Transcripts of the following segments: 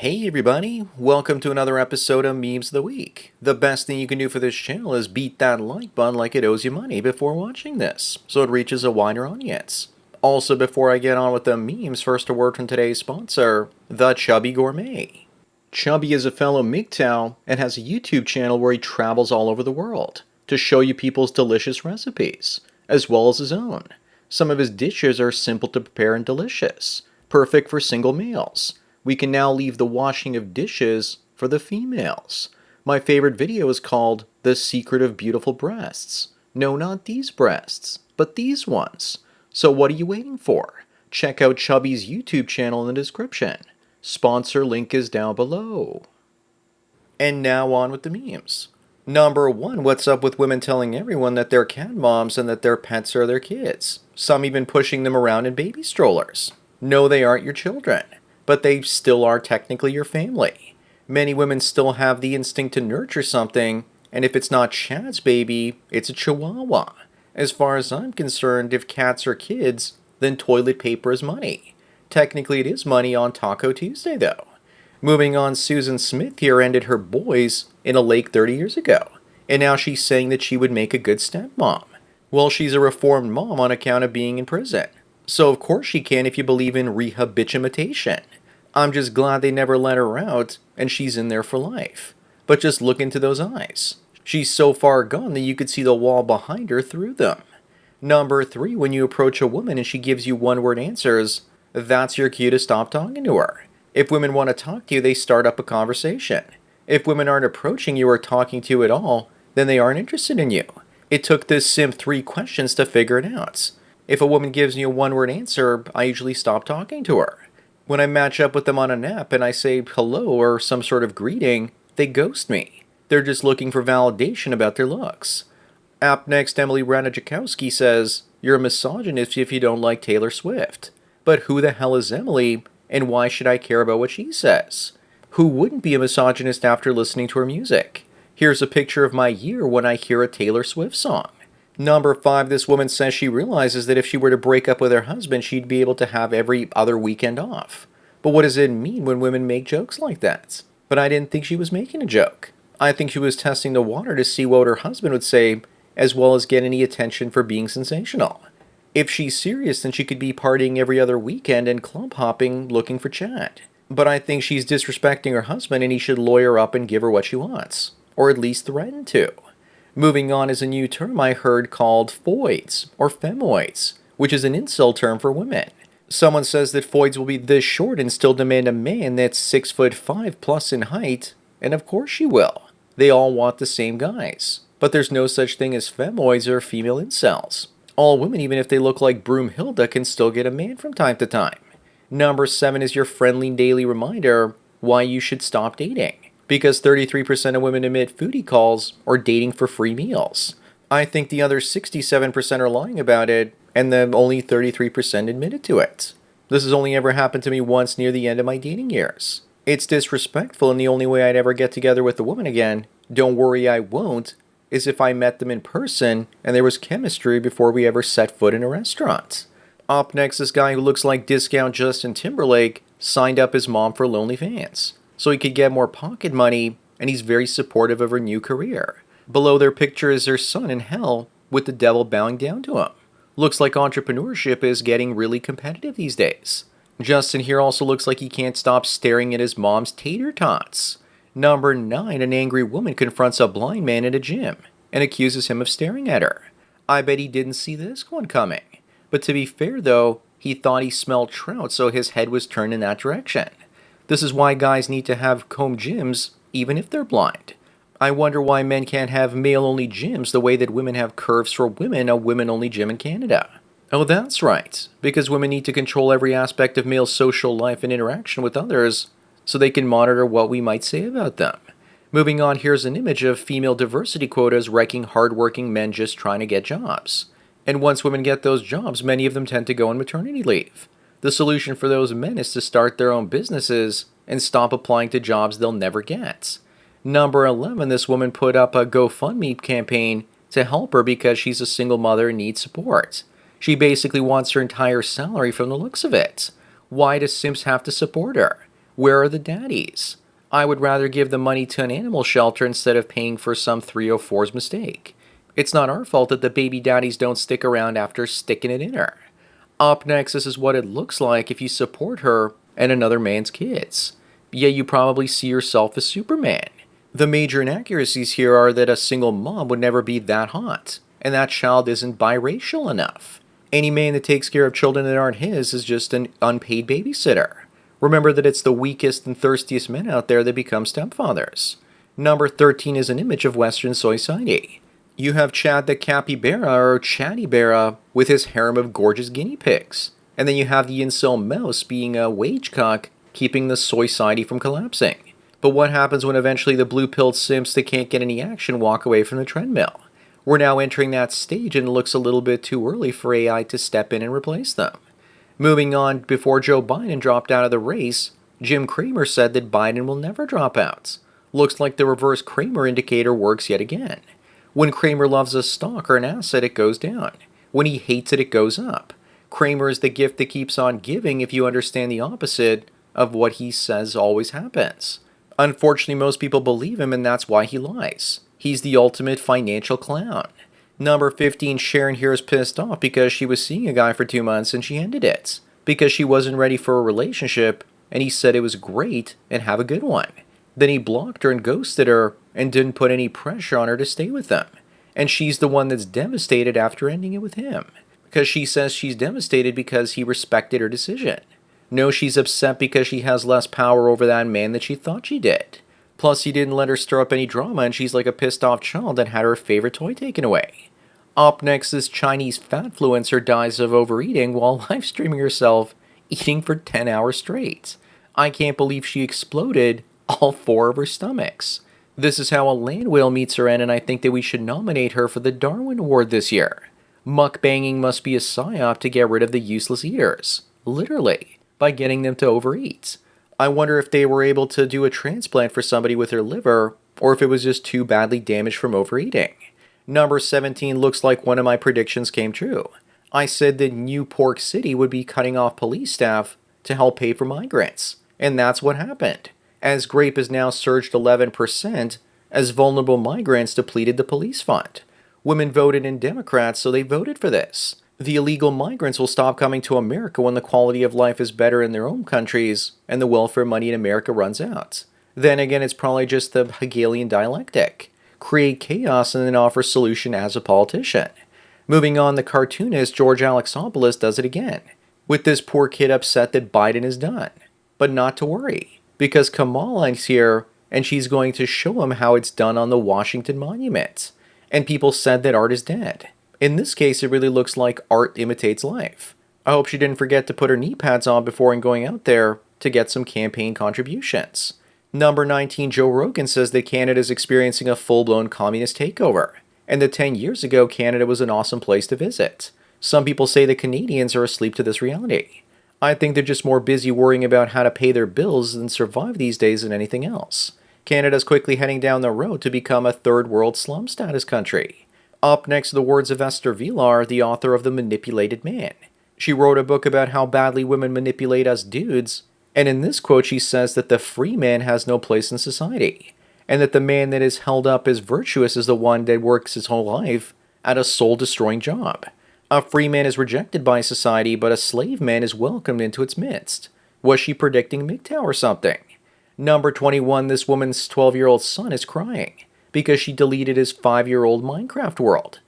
Hey everybody, welcome to another episode of Memes of the Week. The best thing you can do for this channel is beat that like button like it owes you money before watching this, so it reaches a wider audience. Also, before I get on with the memes, first a word from today's sponsor, The Chubby Gourmet. Chubby is a fellow MGTOW and has a YouTube channel where he travels all over the world to show you people's delicious recipes, as well as his own. Some of his dishes are simple to prepare and delicious, perfect for single males. We can now leave the washing of dishes for the females. My favorite video is called The Secret of Beautiful Breasts. No, not these breasts, but these ones. So what are you waiting for? Check out Chubby's YouTube channel in the description. Sponsor link is down below. And now on with the memes. Number 1, what's up with women telling everyone that they're cat moms and that their pets are their kids? Some even pushing them around in baby strollers. No, they aren't your children, but they still are technically your family. Many women still have the instinct to nurture something, and if it's not Chad's baby, it's a chihuahua. As far as I'm concerned, if cats are kids, then toilet paper is money. Technically it is money on Taco Tuesday though. Moving on, Susan Smith here ended her boys in a lake 30 years ago, and now she's saying that she would make a good stepmom. Well, she's a reformed mom on account of being in prison. So of course she can if you believe in rehabilitation. I'm just glad they never let her out, and she's in there for life. But just look into those eyes. She's so far gone that you could see the wall behind her through them. Number 3, when you approach a woman and she gives you one-word answers, that's your cue to stop talking to her. If women want to talk to you, they start up a conversation. If women aren't approaching you or talking to you at all, then they aren't interested in you. It took this simp 3 questions to figure it out. If a woman gives me a one-word answer, I usually stop talking to her. When I match up with them on an app and I say hello or some sort of greeting, they ghost me. They're just looking for validation about their looks. App next, Emily Ratajkowski says, "You're a misogynist if you don't like Taylor Swift." But who the hell is Emily, and why should I care about what she says? Who wouldn't be a misogynist after listening to her music? Here's a picture of my year when I hear a Taylor Swift song. Number 5, this woman says she realizes that if she were to break up with her husband, she'd be able to have every other weekend off. But what does it mean when women make jokes like that? But I didn't think she was making a joke. I think she was testing the water to see what her husband would say, as well as get any attention for being sensational. If she's serious, then she could be partying every other weekend and club hopping looking for Chad. But I think she's disrespecting her husband and he should lawyer up and give her what she wants. Or at least threaten to. Moving on is a new term I heard called foids, or femoids, which is an insult term for women. Someone says that foids will be this short and still demand a man that's 6'5" plus in height, and of course she will. They all want the same guys. But there's no such thing as femoids or female incels. All women, even if they look like Broomhilda, can still get a man from time to time. Number 7 is your friendly daily reminder why you should stop dating. Because 33% of women admit foodie calls or dating for free meals. I think the other 67% are lying about it, and then only 33% admitted to it. This has only ever happened to me once near the end of my dating years. It's disrespectful, and the only way I'd ever get together with a woman again, don't worry I won't, is if I met them in person and there was chemistry before we ever set foot in a restaurant. Up next, this guy who looks like discount Justin Timberlake signed up his mom for OnlyFans, so he could get more pocket money, and he's very supportive of her new career. Below their picture is their son in hell, with the devil bowing down to him. Looks like entrepreneurship is getting really competitive these days. Justin here also looks like he can't stop staring at his mom's tater tots. Number 9, an angry woman confronts a blind man at a gym and accuses him of staring at her. I bet he didn't see this one coming. But to be fair though, he thought he smelled trout, so his head was turned in that direction. This is why guys need to have home gyms even if they're blind. I wonder why men can't have male-only gyms the way that women have curves for women, a women-only gym in Canada. Oh, that's right, because women need to control every aspect of male social life and interaction with others, so they can monitor what we might say about them. Moving on, here's an image of female diversity quotas wrecking hardworking men just trying to get jobs. And once women get those jobs, many of them tend to go on maternity leave. The solution for those men is to start their own businesses and stop applying to jobs they'll never get. Number 11, this woman put up a GoFundMe campaign to help her because she's a single mother and needs support. She basically wants her entire salary from the looks of it. Why do simps have to support her? Where are the daddies? I would rather give the money to an animal shelter instead of paying for some 304's mistake. It's not our fault that the baby daddies don't stick around after sticking it in her. Up next, this is what it looks like if you support her and another man's kids. Yeah, you probably see yourself as Superman. The major inaccuracies here are that a single mom would never be that hot, and that child isn't biracial enough. Any man that takes care of children that aren't his is just an unpaid babysitter. Remember that it's the weakest and thirstiest men out there that become stepfathers. Number 13 is an image of Western society. You have Chad the capybara or Chatty Bara with his harem of gorgeous guinea pigs. And then you have the incel mouse being a wage cock, keeping the soy society from collapsing. But what happens when eventually the blue-pilled simps that can't get any action walk away from the treadmill? We're now entering that stage and it looks a little bit too early for AI to step in and replace them. Moving on, before Joe Biden dropped out of the race, Jim Cramer said that Biden will never drop out. Looks like the reverse Cramer indicator works yet again. When Cramer loves a stock or an asset, it goes down. When he hates it, it goes up. Cramer is the gift that keeps on giving if you understand the opposite of what he says always happens. Unfortunately, most people believe him and that's why he lies. He's the ultimate financial clown. Number 15, Sharon here is pissed off because she was seeing a guy for 2 months and she ended it. Because she wasn't ready for a relationship and he said it was great and have a good one. Then he blocked her and ghosted her and didn't put any pressure on her to stay with him. And she's the one that's devastated after ending it with him. Because she says she's devastated because he respected her decision. No, she's upset because she has less power over that man than she thought she did. Plus, he didn't let her stir up any drama and she's like a pissed off child that had her favorite toy taken away. Up next, this Chinese fatfluencer dies of overeating while live streaming herself eating for 10 hours straight. I can't believe she exploded all 4 of her stomachs. This is how a land whale meets her end, and I think that we should nominate her for the Darwin Award this year. Mukbanging must be a psyop to get rid of the useless eaters. Literally, by getting them to overeat. I wonder if they were able to do a transplant for somebody with their liver, or if it was just too badly damaged from overeating. Number 17 looks like one of my predictions came true. I said that New Pork City would be cutting off police staff to help pay for migrants. And that's what happened. As grape has now surged 11% as vulnerable migrants depleted the police fund. Women voted in Democrats, so they voted for this. The illegal migrants will stop coming to America when the quality of life is better in their own countries and the welfare money in America runs out. Then again, it's probably just the Hegelian dialectic. Create chaos and then offer solution as a politician. Moving on, the cartoonist George Alexopoulos does it again, with this poor kid upset that Biden is done. But not to worry, because Kamala is here and she's going to show him how it's done on the Washington Monument. And people said that art is dead. In this case, it really looks like art imitates life. I hope she didn't forget to put her knee pads on before going out there to get some campaign contributions. Number 19, Joe Rogan says that Canada is experiencing a full-blown communist takeover, and that 10 years ago Canada was an awesome place to visit. Some people say the Canadians are asleep to this reality. I think they're just more busy worrying about how to pay their bills and survive these days than anything else. Canada's quickly heading down the road to become a third-world slum status country. Up next, the words of Esther Vilar, the author of The Manipulated Man. She wrote a book about how badly women manipulate us dudes, and in this quote she says that the free man has no place in society, and that the man that is held up as virtuous is the one that works his whole life at a soul-destroying job. A free man is rejected by society, but a slave man is welcomed into its midst. Was she predicting MGTOW or something? Number 21, this woman's 12-year-old son is crying because she deleted his 5-year-old Minecraft world,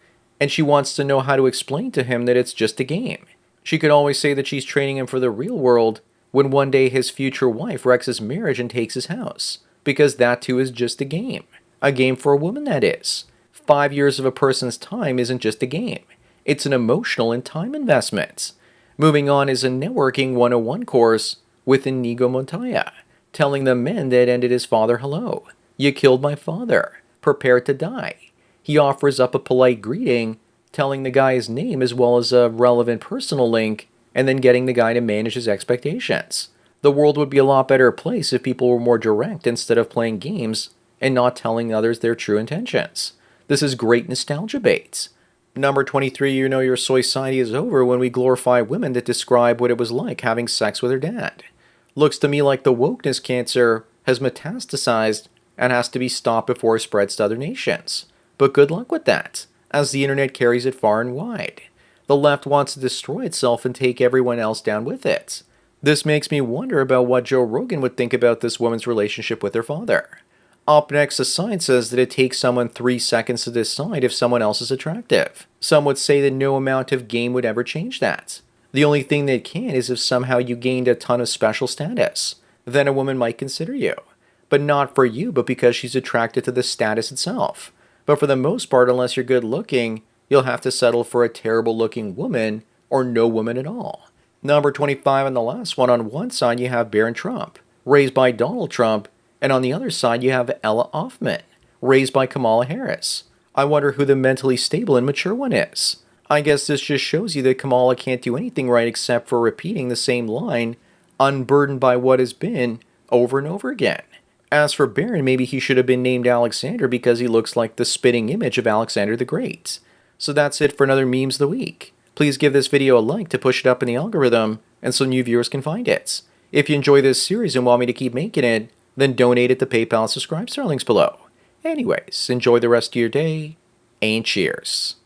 and she wants to know how to explain to him that it's just a game. She could always say that she's training him for the real world when one day his future wife wrecks his marriage and takes his house, because that too is just a game. A game for a woman, that is. 5 years of a person's time isn't just a game. It's an emotional and time investment. Moving on is a networking 101 course with Inigo Montoya, telling the men that ended his father hello. You killed my father. Prepare to die. He offers up a polite greeting, telling the guy his name as well as a relevant personal link, and then getting the guy to manage his expectations. The world would be a lot better place if people were more direct instead of playing games and not telling others their true intentions. This is great nostalgia bait. Number 23, you know your society is over when we glorify women that describe what it was like having sex with her dad. Looks to me like the wokeness cancer has metastasized and has to be stopped before it spreads to other nations. But good luck with that, as the internet carries it far and wide. The left wants to destroy itself and take everyone else down with it. This makes me wonder about what Joe Rogan would think about this woman's relationship with her father. Up next, the science says that it takes someone 3 seconds to decide if someone else is attractive. Some would say that no amount of game would ever change that. The only thing that can is if somehow you gained a ton of special status. Then a woman might consider you. But not for you, but because she's attracted to the status itself. But for the most part, unless you're good looking, you'll have to settle for a terrible looking woman or no woman at all. Number 25 and the last one, on one side you have Barron Trump, raised by Donald Trump, and on the other side you have Ella Hoffman, raised by Kamala Harris. I wonder who the mentally stable and mature one is. I guess this just shows you that Kamala can't do anything right except for repeating the same line, unburdened by what has been, over and over again. As for Barron, maybe he should have been named Alexander because he looks like the spitting image of Alexander the Great. So that's it for another Memes of the Week. Please give this video a like to push it up in the algorithm and so new viewers can find it. If you enjoy this series and want me to keep making it, then donate it to PayPal and subscribe to our links below. Anyways, enjoy the rest of your day, and cheers.